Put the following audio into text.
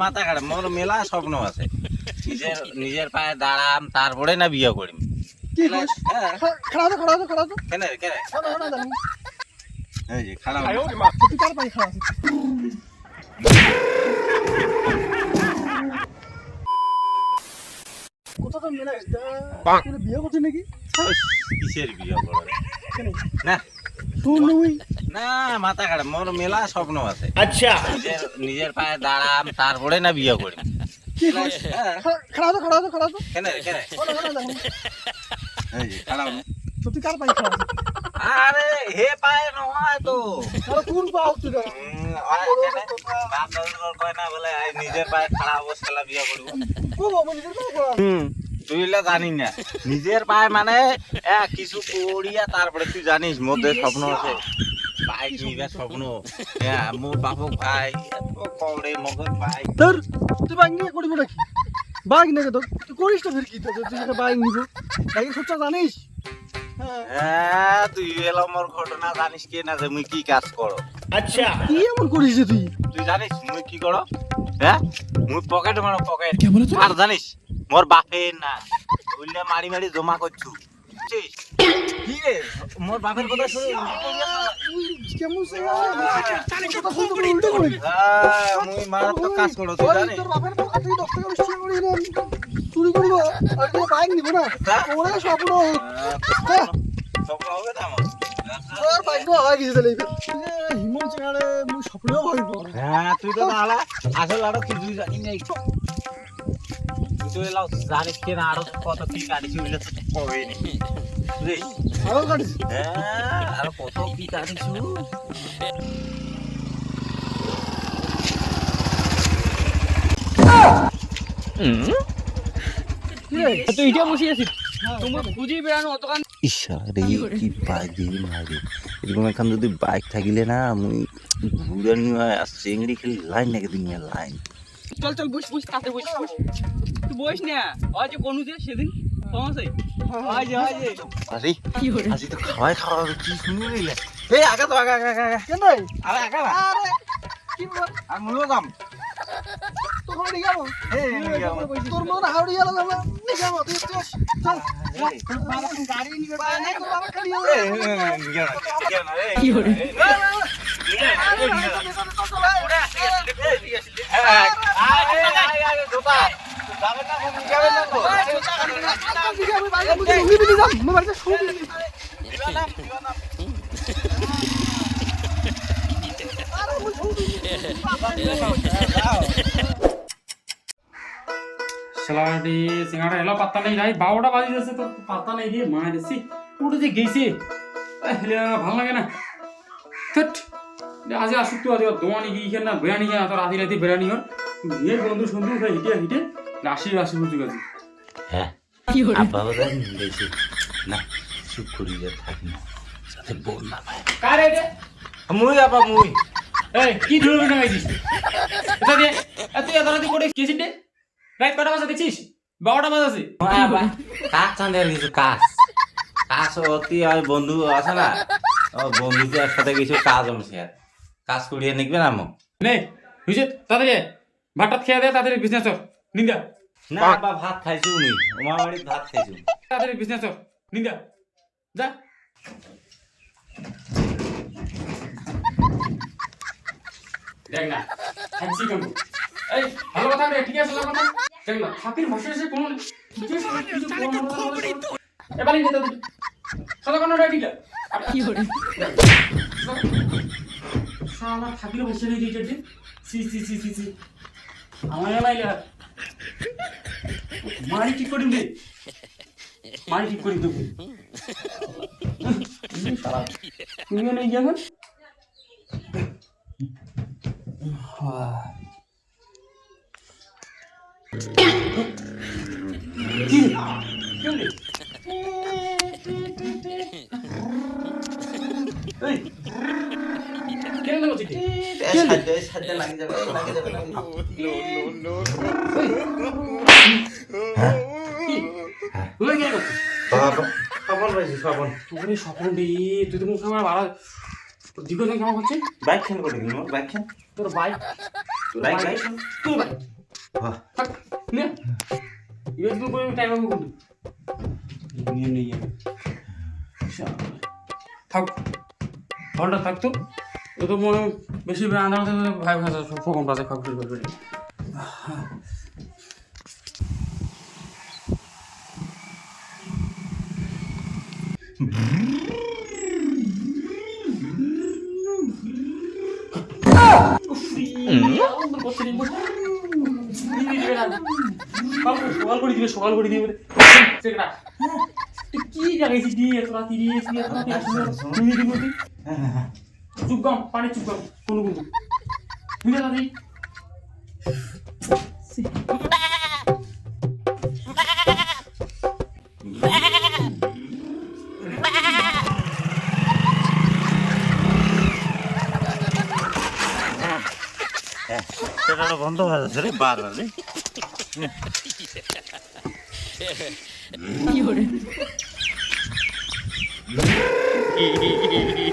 মাথা খারাপ, মোর মেলা স্বপ্ন আছে নিজের নিজের পায়ে দাঁড়াম, তারপরে না বিয়ে করিম। কি কইস? খাড়া তো কেন রে কেন? না জানি এই যে খারাপ তুই কার পাই খাড়া কোথা তো মেলা তুই বিয়ে করছিস নাকি? কিসের বিয়ে করবে কেন? না তুই নই না, মাথা খারাপ, মোর মেলা স্বপ্ন আছে। আচ্ছা নিজের নিজের পায়ে দাঁড়াম, তারপরে না বিয়ে করিম। কি কইস? খাড়া তো কেন রে কেন? না জানি এই যে খারাপ। তুই কার পাই খাড়া আরে হে পায়ে নয় তো, কোন পাও তুই বাপ দাদুর কয় না বলে এই নিজের পায়ে খাড়া অবস্থা বিয়ে করবো। তুই এলা জানি না, নিজের পায়ে মানে কিছু করিয়া তারপরে তুই জানিস মধ্যে স্বপ্ন আছে বাইক নিবার স্বপ্ন। মোর বাপক ভাই কৌড়ে মগর ভাই। তোর তুই বাইক নিয়ে করিব নাকি? বাইক নিয়ে তো তুই করিস তো ফির কি তুই একটা বাইক নিব বাইকের খরচা জানিস? হ্যাঁ তুই এলো মোর ঘটনা জানিস কি না যে মুই কি কাজ করো। আচ্ছা কি এমন করিস যে তুই? তুই জানিস মুই কি করো? হ্যাঁ মুই পকেট মারো পকেট। আর জানিস মোর বাপের না বুঝলে মারি মারি জমা করছু বুঝছিস? কি রে মোর বাপের কথা শুনে কেমন মুই মারাত্মক কাজ করো তুই জানিস? তোর বাপের টাকা তুই 10 টাকা 20 টাকা করে নিলাম চুরি করব আর তুই বাইক নিব না ওরে স্বপ্ন স্বপ্ন হবে না আমার। তোর বাইক তো হয়ে গেছে তাহলে হিমন চেহারে মুই স্বপ্নেও ভাবিব। হ্যাঁ তুই তো তাহলে আসল আরো কিছুই জানি নাই। তুই তো এলাও জানিস কি না আরো কত কি কাটিছি বুঝলে তো কবে নি বুঝিস? আরো কাটিস হ্যাঁ আরো কত কি কাটিছু। কি রে তুই এটা বসে আছিস তোমার বুঝি বেড়ানো অতখান ইশারে কি বাইক দিয়ে মারি এরকম এখন যদি বাইক থাকিলে না মুই ঘুরে নিয়ে চিংড়ি খেলি লাইন নাকি দিন লাইন। চল চল বস কাছে বস তুই বস না ওই যে কোন যে সেদিন সমস্যা ওই যে আরে আজি তো খাওয়া কি শুনে নিলে এই আগা তো আগা কেন রে? আরে আগা না আরে কি বল আর মুলো দাম তোর হাওড়ি গেল তোর মন হাওড়ি গেল না নিগাম তুই চল চল গাড়ি নিবে না তোর বাবা খালি কি হরে সালাডি সিঙ্গাড়া এলো পাত্তা নেই ভাই 12টা বাজে যাচ্ছে তো পাত্তা নেই দিয়ে মার এসি উঠে যে গেছে ভালো লাগে না থট আজ আসুক তো আজ দোয়ানি গিয়ে না বিরিয়ানি না তোর রাতি রাতি বিরিয়ানি হর বিয়ে বন্ধু সন্ধু হিটে রাশি বুঝতে গেছি। হ্যাঁ আব্বা বাবা বেশি না চুপ করি যে থাকি না সাথে বল না ভাই কারে রে মুই আব্বা মুই এই কি ধরে না গাইছিস এটা দিয়ে তুই এত রাতি করে কেছিস রে রাত কটা বাজে দেখছিস 12টা বাজে আছে কাজ চাঁদের কিছু কাজ অতি ওই বন্ধু আছে না ও বন্ধুদের একসাথে কিছু কাজ আছে কাজ করিয়ে নিকবে না মোক নে বুঝে তাড়াতাড়ি ভাতটা খেয়ে দে তাড়াতাড়ি বিজনেস কর নিন্দা না আব্বা ভাত খাইছু নি ওমা বাড়ি ভাত খাইছু তাড়াতাড়ি বিজনেস কর নিন্দা যা দেখ না খাচ্ছি কেন এই ভালো কথা রে ঠিক আছে ভালো কথা দেখ না ফাকির ভাষা এসে কোনো এবারে নিতে তো সাদা কোনো রেডি কি হরে শালা ফাকির ভাষা নেই দিতে সি আমার লাইলা মারি ঠিক করি দে মারি ঠিক করি দেবো শালা তুমি নেই যাবেন কি কেমনে এই কেমনে বলছিস সাথে লাগে যাবে তুই কি করছিস স্বপন পাইছি স্বপন তুই স্বপ্ন দি তুই তো মুখ আমার ভালো দিকে কেমন হচ্ছে বাইক খান করে দিন বাইক খান তোর বাইক বাইক তোর বাইক থাক নে ইয়ে তো কোনো টাইম হবে কিন্তু নিয়ে নেই থাক ঘন্টা থাকতো ও তো মনে বেশি আন্দাজ ভাই ভাষা ফোন বাজে খাওয়া শুরু করবে সকাল করে দিবে কি জায়গায় দিয়ে তোরা চুপগাম পানি চুপগাম কোনো কিন্তু বুঝে দাদি সেটা বন্ধ হয়ে যাচ্ছে রে বারবার রে কি